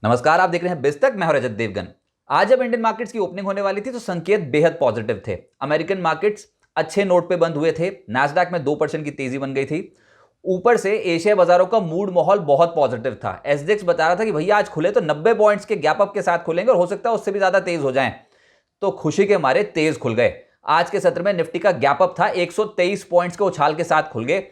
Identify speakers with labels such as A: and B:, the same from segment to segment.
A: नमस्कार, आप देख रहे हैं बिस्तक। मैं हूं रजत देवगन। आज जब इंडियन मार्केट्स की ओपनिंग होने वाली थी तो संकेत बेहद पॉजिटिव थे। अमेरिकन मार्केट्स अच्छे नोट पे बंद हुए थे। नैस्डैक में 2% की तेजी बन गई थी। ऊपर से एशिया बाजारों का मूड माहौल बहुत पॉजिटिव था। एसडेक्स बता रहा था कि भैया आज खुले तो 90 पॉइंट्स के गैप अप के साथ खुलेंगे और हो सकता है उससे भी ज्यादा तेज हो जाएं। तो खुशी के मारे तेज खुल गए। आज के सत्र में निफ्टी का गैप अप था, 123 पॉइंट्स के उछाल के साथ खुल गए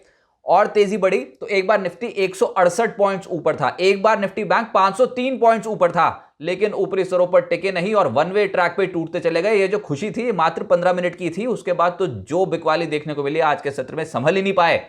A: और तेजी बढ़ी। तो एक बार निफ्टी 168 पॉइंट्स ऊपर था, एक बार निफ्टी बैंक 503 पॉइंट्स ऊपर था, लेकिन ऊपरी स्तरों पर टिके नहीं और वन वे ट्रैक पे टूटते चले गए। ये जो खुशी थी मात्र 15 मिनट की थी, उसके बाद तो जो बिकवाली देखने को मिली आज के सत्र में संभल ही नहीं पाए।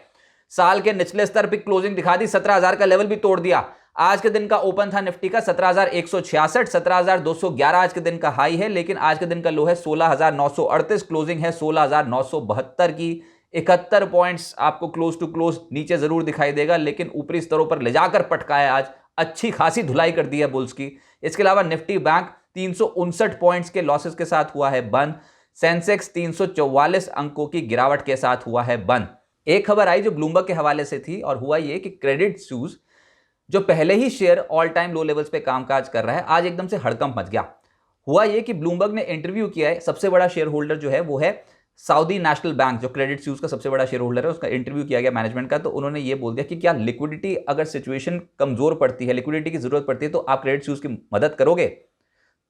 A: साल के निचले स्तर पर क्लोजिंग दिखा दी, 17,000 का लेवल भी तोड़ दिया। आज के दिन का ओपन था निफ्टी का 17,166, 17,211 आज के दिन का हाई है, लेकिन आज के दिन का लो है 16,938, क्लोजिंग है 16,972 की। 71 पॉइंट्स आपको क्लोज टू क्लोज नीचे जरूर दिखाई देगा, लेकिन ऊपरी स्तरों पर ले जाकर पटका है। आज अच्छी खासी धुलाई कर दी है बुल्स की। इसके अलावा निफ्टी बैंक 359 पॉइंट्स के लॉसेस के साथ हुआ है बंद। सेंसेक्स 344 अंकों की गिरावट के साथ हुआ है बंद। एक खबर आई जो ब्लूमबर्ग के हवाले से थी और हुआ यह कि क्रेडिट स्विस जो पहले ही share all time low levels पे कामकाज कर रहा है, आज एकदम से हड़कंप मच गया। हुआ यह कि ब्लूमबर्ग ने इंटरव्यू किया है, सबसे बड़ा शेयर होल्डर जो है वो है सऊदी नेशनल बैंक, जो क्रेडिट स्विस का सबसे बड़ा शेयर होल्डर है, उसका इंटरव्यू किया गया मैनेजमेंट का। तो उन्होंने ये बोल दिया कि क्या लिक्विडिटी अगर सिचुएशन कमजोर पड़ती है, लिक्विडिटी की जरूरत पड़ती है, तो आप क्रेडिट स्विस की मदद करोगे?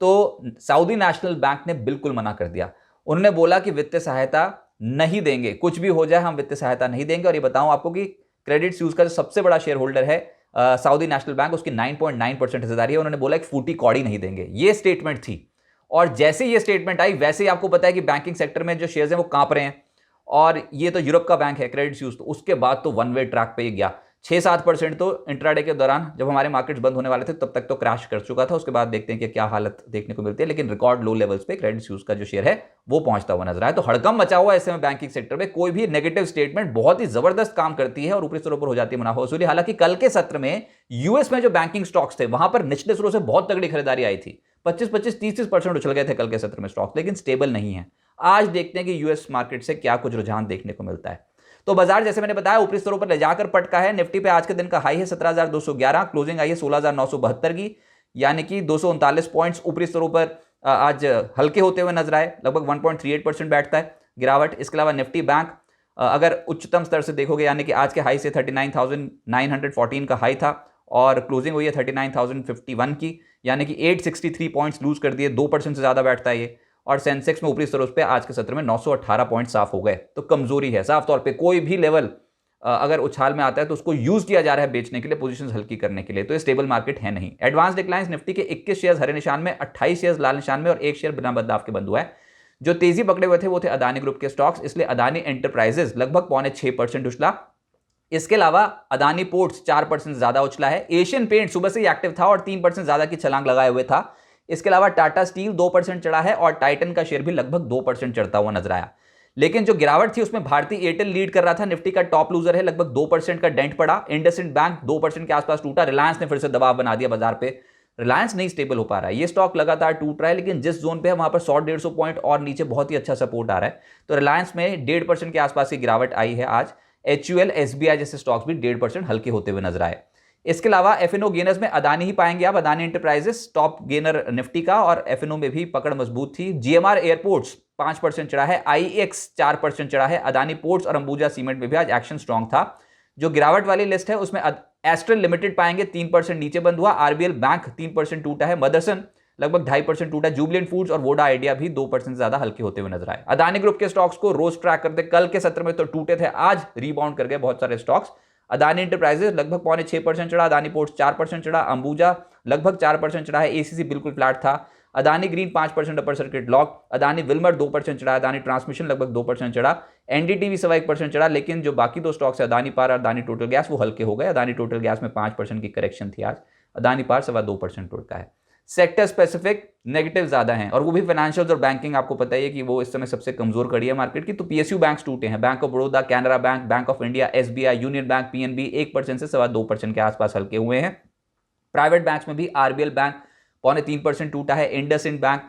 A: तो सऊदी नेशनल बैंक ने बिल्कुल मना कर दिया। उन्होंने बोला कि वित्तीय सहायता नहीं देंगे, कुछ भी हो जाए हम वित्तीय सहायता नहीं देंगे। और ये बताऊं आपको कि क्रेडिट स्विस का जो सबसे बड़ा शेयर होल्डर है सऊदी नेशनल बैंक, उसकी 9.9% हिस्सेदारी है। उन्होंने बोला एक फूटी कौड़ी नहीं देंगे, ये स्टेटमेंट थी। और जैसे ये स्टेटमेंट आई वैसे ही आपको पता है कि बैंकिंग सेक्टर में जो शेयर्स हैं वो कांप रहे हैं। और ये तो यूरोप का बैंक है क्रेडिट स्विस, तो उसके बाद तो वन वे ट्रैक पे ही गया। 6-7% तो इंट्राडे के दौरान जब हमारे मार्केट्स बंद होने वाले थे तब तक तो क्रैश कर चुका था। उसके बाद देखते हैं कि क्या हालत देखने को मिलती है, लेकिन रिकॉर्ड लो लेवल्स पे क्रेडिट स्विस का जो शेयर है वो पहुंचता हुआ नजर आया। तो हड़कंप मचा हुआ ऐसे में बैंकिंग सेक्टर में। कोई भी नेगेटिव स्टेटमेंट बहुत ही जबरदस्त काम करती है और ऊपरी स्तरों पर हो जाती है मुनाफा वसूली। हालांकि कल के सत्र में यूएस में जो बैंकिंग स्टॉक्स थे वहां पर निचले स्तरों से बहुत तगड़ी खरीदारी आई थी। 25-25, 30-30% उछल गए थे कल के सत्र में स्टॉक्स, लेकिन स्टेबल नहीं है। आज देखते हैं कि यूएस मार्केट से क्या कुछ रुझान देखने को मिलता है। तो बाजार जैसे मैंने बताया ऊपरी स्तरों पर ले जाकर पटका है। निफ्टी पे आज के दिन का हाई है 17,211, क्लोजिंग आई है 16,972 की, यानी कि 239 पॉइंट्स ऊपरी स्तरों पर आज हल्के होते हुए नजर आए। लगभग 1.38% बैठता है गिरावट। इसके अलावा निफ्टी बैंक अगर उच्चतम स्तर से देखोगे, यानी कि आज के हाई से 39,914 का हाई था और क्लोजिंग हुई है 39,051 की, यानी कि 863 पॉइंट्स लूज कर दिए, 2% से ज्यादा बैठता है ये। और सेंसेक्स में ऊपरी स्तरों पे आज के सत्र में 918 पॉइंट साफ हो गए। तो कमजोरी है साफ तौर पे। कोई भी लेवल अगर उछाल में आता है तो उसको यूज किया जा रहा है बेचने के लिए, पोजीशंस हल्की करने के लिए। तो ये स्टेबल मार्केट है नहीं। एडवांस डिक्लाइंस निफ्टी के 21 शेयर्स हरे निशान में, 28 शेयर्स लाल निशान में और एक शेयर बिना बदलाव के बंद हुआ है। जो तेजी पकड़े हुए थे वो थे अदानी ग्रुप के स्टॉक्स, इसलिए अदानी एंटरप्राइजेस लगभग 6.25% उछला। इसके अलावा अदानी पोर्ट्स 4% ज्यादा उछला है। एशियन पेंट सुबह से ही एक्टिव था और 3% ज्यादा की छलांग लगाए हुए था। इसके अलावा टाटा स्टील 2% चढ़ा है और टाइटन का शेयर भी लगभग 2% चढ़ता हुआ नजर आया। लेकिन जो गिरावट थी उसमें भारतीय एयरटेल लीड कर रहा था, निफ्टी का टॉप लूजर है, लगभग 2% का डेंट पड़ा। इंडसइंड बैंक 2% के आसपास टूटा। रिलायंस ने फिर से दबाव बना दिया बाजार पे। रिलायंस नहीं स्टेबल हो पा रहा है, ये स्टॉक लगातार टूट रहा है, लेकिन जिस जोन पे है वहां पर 100-150 पॉइंट और नीचे बहुत ही अच्छा सपोर्ट आ रहा है। तो रिलायंस में 1.5% के आसपास की गिरावट आई है आज। HUL, SBI जैसे स्टॉक्स भी 1.5% हल्के होते हुए नजर आए। इसके अलावा एफएनओ गेनर्स में अदानी ही पाएंगे आप। Adani enterprises top gainer Nifty का और एफएनओ में भी पकड़ मजबूत थी। जीएमआर एयरपोर्ट्स 5% चढ़ा है। IEX 4% चढ़ा है। अदानी पोर्ट्स और अंबुजा सीमेंट में भी आज एक्शन स्ट्रांग था। जो गिरावट वाली लिस्ट है उसमें एस्ट्रल लिमिटेड पाएंगे, 3% नीचे बंद हुआ। आरबीएल बैंक 3% टूटा है। मदरसन लगभग 2.5% टूटा। जुबिलेंट फूड्स और वोडा आइडिया भी 2% से ज्यादा हल्के होते हुए नजर आए। अदानी ग्रुप के स्टॉक्स को रोज ट्रैक करते, कल के सत्र में तो टूटे थे, आज रीबाउंड कर गए बहुत सारे स्टॉक्स। अदानी एंटरप्राइजेस लगभग 6.25% चढ़ा। अदानी पोर्ट्स 4% चढ़ा। अंबुजा लगभग 4% चढ़ा है। एसीसी बिल्कुल फ्लैट था। Adani green 5% upper circuit lock. Adani Wilmer 2% चढ़ा। अदानी ट्रांसमिशन लगभग 2% चढ़ा। एनडीटीवी 1% चढ़ा। लेकिन जो बाकी दो स्टॉक्स है अदानी पार और अदानी टोटल गैस वो हल्के हो गए। अदानी टोटल गैस में 5% की करेक्शन थी आज। अदानी पार 2.25% टूटा है। सेक्टर स्पेसिफिक नेगेटिव ज्यादा हैं और वो भी फाइनेंशियल और बैंकिंग। आपको पता है कि वो इस समय सबसे कमजोर कड़ी है मार्केट की। तो पीएसयू बैंक्स टूटे हैं। Bank of Baroda, Canara bank, bank of India, SBI, union bank, PNB 1% से 2.25% के आसपास हल्के हुए हैं। प्राइवेट बैंक्स में भी आरबीएल बैंक 3.25% टूटा है। इंडसइंड बैंक,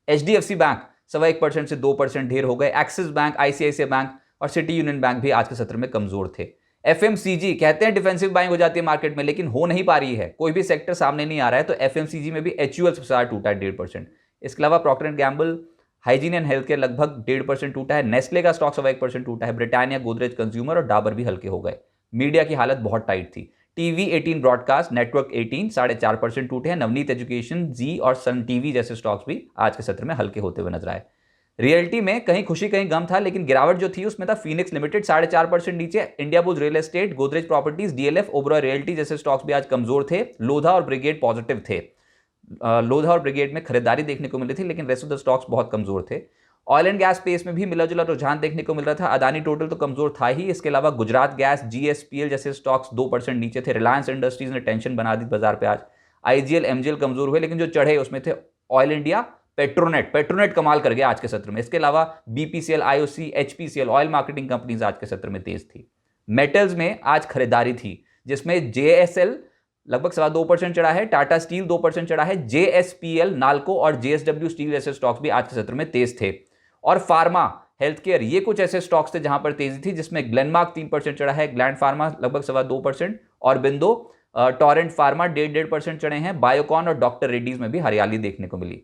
A: एचडीएफसी बैंक 1% से 2% ढेर हो गए। एक्सिस बैंक, आईसीआईसीआई बैंक और सिटी यूनियन बैंक भी आज के सत्र में कमजोर थे। एफएमसीजी कहते हैं डिफेंसिव बाइंग हो जाती है मार्केट में, लेकिन हो नहीं पा रही है, कोई भी सेक्टर सामने नहीं आ रहा है। तो एफएमसीजी में भी एचयूएल सबसे ज्यादा टूटा है 1.5%। इसके अलावा Procter and Gamble, hygiene and health care लगभग 1.5% टूटा है। नेस्ले का स्टॉक 1% टूटा है। ब्रिटानिया, गोदरेज कंज्यूमर और डाबर भी हल्के हो गए। मीडिया की हालत बहुत टाइट थी। टीवी 18 ब्रॉडकास्ट, नेटवर्क 18 4.5% टूटे हैं। नवनीत एजुकेशन, जी और सन टीवी जैसे स्टॉक्स भी आज के सत्र में हल्के होते हुए नजर आए। रियल्टी में कहीं खुशी कहीं गम था, लेकिन गिरावट जो थी उसमें था फिनिक्स लिमिटेड 4.5% नीचे, India bulls real estate, Godrej properties, DLF, Oberoi realty जैसे स्टॉक्स भी आज कमजोर थे। लोधा और ब्रिगेड पॉजिटिव थे। लोधा और ब्रिगेड में खरीदारी देखने को मिली थी, लेकिन रेस्ट ऑफ द स्टॉक्स बहुत कमजोर थे। ऑयल एंड गैस स्पेस में भी मिला जुला रुझान देखने को मिल रहा था। अदानी टोटल तो कमजोर था ही, इसके अलावा गुजरात गैस, जीएसपीएल जैसे स्टॉक्स 2% नीचे थे। रिलायंस इंडस्ट्रीज ने टेंशन बना दी बाजार पे आज। आईजीएल, एमजीएल कमजोर हुए, लेकिन जो चढ़े उसमें थे ऑयल इंडिया, पेट्रोनेट कमाल कर गया आज के सत्र में। इसके अलावा BPCL, IOC, HPCL oil marketing companies आज के सत्र में तेज थी। मेटल्स में आज खरीदारी थी, जिसमें जेएसएल लगभग 2.25% चढ़ा है, टाटा स्टील 2% चढ़ा है, जेएसपीएल, नाल्को और जेएसडब्ल्यू स्टील जैसे स्टॉक्स भी आज के सत्र में तेज थे। और फार्मा, हेल्थ केयर, ये कुछ ऐसे स्टॉक्स थे जहां पर तेजी थी, जिसमें ग्लेनमार्क 3% चढ़ा है, ग्लैंड फार्मा लगभग 2.25%, और बिंदो, टोरेंट फार्मा 1.5% चढ़े हैं। बायोकॉन और डॉक्टर रेड्डीज में भी हरियाली देखने को मिली।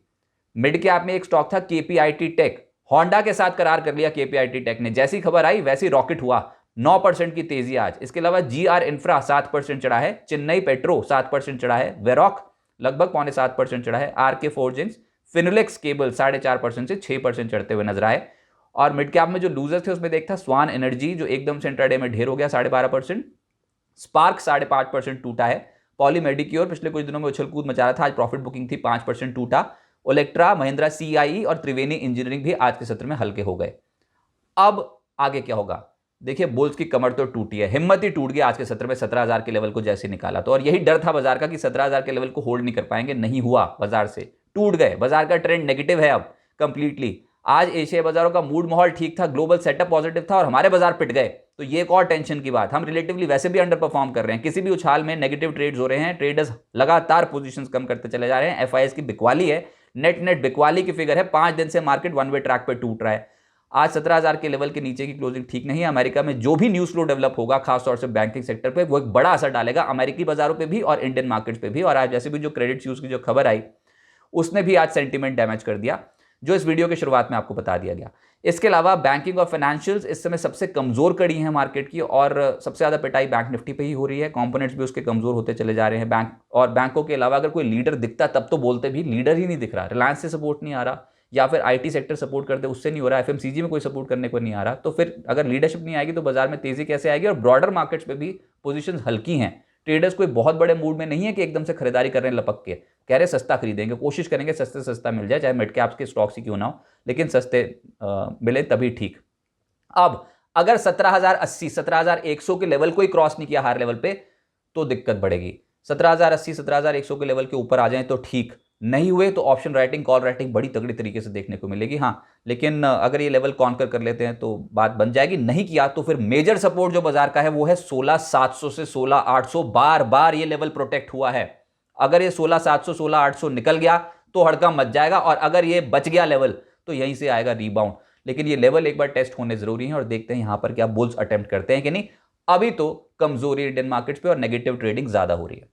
A: मिड कैप में एक स्टॉक था केपीआईटी टेक, होंडा के साथ करार कर लिया केपीआईटी टेक ने, जैसी खबर आई वैसी रॉकेट हुआ, 9% की तेजी आज। इसके अलावा जीआर इंफ्रा 7% चढ़ा है, चेन्नई पेट्रो 7% चढ़ा है, वेरॉक लगभग 6.25% चढ़ा है, आरके फोर्जिंग्स, फिनोलेक्स केबल 4.5% से 6% चढ़ते हुए नजर आए। और मिड कैप में जो लूजर थे उसमें देखता स्वान एनर्जी, जो एकदम से इंट्राडे में ढेर हो गया 12.5%, स्पार्क 5.5% टूटा है, पॉली मेडिक्योर पिछले कुछ दिनों में उछल कूद मचा रहा था, आज प्रॉफिट बुकिंग थी 5% टूटा, ओलेक्ट्रा, महिंद्रा सीआई और त्रिवेणी इंजीनियरिंग भी आज के सत्र में हल्के हो गए। अब आगे क्या होगा? देखिए, बुल्स की कमर तो टूटी है, हिम्मत ही टूट गई आज के सत्र में 17,000 के लेवल को जैसे निकाला तो, और यही डर था बाजार का कि 17,000 के लेवल को होल्ड नहीं कर पाएंगे, नहीं हुआ, बाजार से टूट गए। बाजार का ट्रेंड नेगेटिव है अब कंप्लीटली। आज एशिया बाजारों का मूड माहौल ठीक था, ग्लोबल सेटअप पॉजिटिव था, और हमारे बाजार पिट गए, तो ये एक और टेंशन की बात। हम रिलेटिवली वैसे भी अंडर परफॉर्म कर रहे हैं, किसी भी उछाल में नेगेटिव ट्रेड्स हो रहे हैं, ट्रेडर्स लगातार पोजीशंस कम करते चले जा रहे हैं, एफआईएस की बिकवाली है, नेट बिकवाली की फिगर है, 5 दिन से मार्केट वन वे ट्रैक पे टूट रहा है। आज 17,000 के लेवल के नीचे की क्लोजिंग ठीक नहीं है। अमेरिका में जो भी न्यूज फ्लो डेवलप होगा, खासतौर से बैंकिंग सेक्टर पे, वो एक बड़ा असर डालेगा अमेरिकी बाजारों पे भी और इंडियन मार्केट्स पे भी। और आज जैसे भी जो क्रेडिट इश्यूज की जो खबर आई, उसने भी आज सेंटीमेंट डैमेज कर दिया, जो इस वीडियो की शुरुआत में आपको बता दिया गया। इसके अलावा बैंकिंग और फाइनेंशियल्स इस समय सबसे कमजोर कड़ी है मार्केट की, और सबसे ज्यादा पिटाई बैंक निफ्टी पे ही हो रही है। कंपोनेंट्स भी उसके कमजोर होते चले जा रहे हैं। बैंक और बैंकों के अलावा अगर कोई लीडर दिखता तब तो बोलते, भी लीडर ही नहीं दिख रहा। रिलायंस से सपोर्ट नहीं आ रहा, या फिर आईटी सेक्टर सपोर्ट करते उससे नहीं हो रहा, एफएमसीजी में कोई सपोर्ट करने को नहीं आ रहा। तो फिर अगर लीडरशिप नहीं आएगी तो बाजार में तेजी कैसे आएगी? और ब्रॉडर मार्केट्स पे भी पोजीशंस हल्की हैं। ट्रेडर्स कोई बहुत बड़े मूड में नहीं है कि एकदम से खरीदारी कर रहे हैं लपक के, कह रहे सस्ता खरीदेंगे, कोशिश करेंगे सस्ते सस्ता मिल जाए, चाहे मिड कैप्स के स्टॉक्स ही क्यों ना हो, लेकिन सस्ते मिले तभी ठीक। अब अगर 17,080 17,100 के लेवल को ही क्रॉस नहीं किया हायर लेवल पे, तो दिक्कत बढ़ेगी। 17,080 17,100 के लेवल के ऊपर आ जाएं तो ठीक, नहीं हुए तो ऑप्शन राइटिंग, कॉल राइटिंग बड़ी तगड़ी तरीके से देखने को मिलेगी। हाँ, लेकिन अगर ये लेवल कॉन्कर कर लेते हैं तो बात बन जाएगी। नहीं किया तो फिर मेजर सपोर्ट जो बाजार का है वो है 16,700 से 16,800। बार बार ये लेवल प्रोटेक्ट हुआ है। अगर ये 16,700 16,800 निकल गया तो हड़कंप मच जाएगा, और अगर ये बच गया लेवल तो यहीं से आएगा रीबाउंड। लेकिन ये लेवल एक बार टेस्ट होने जरूरी है, और देखते हैं यहां पर क्या बुल्स अटेम्प्ट करते हैं कि नहीं। अभी तो कमजोरी इंडियन मार्केट्स पे और नेगेटिव ट्रेडिंग ज्यादा हो रही है।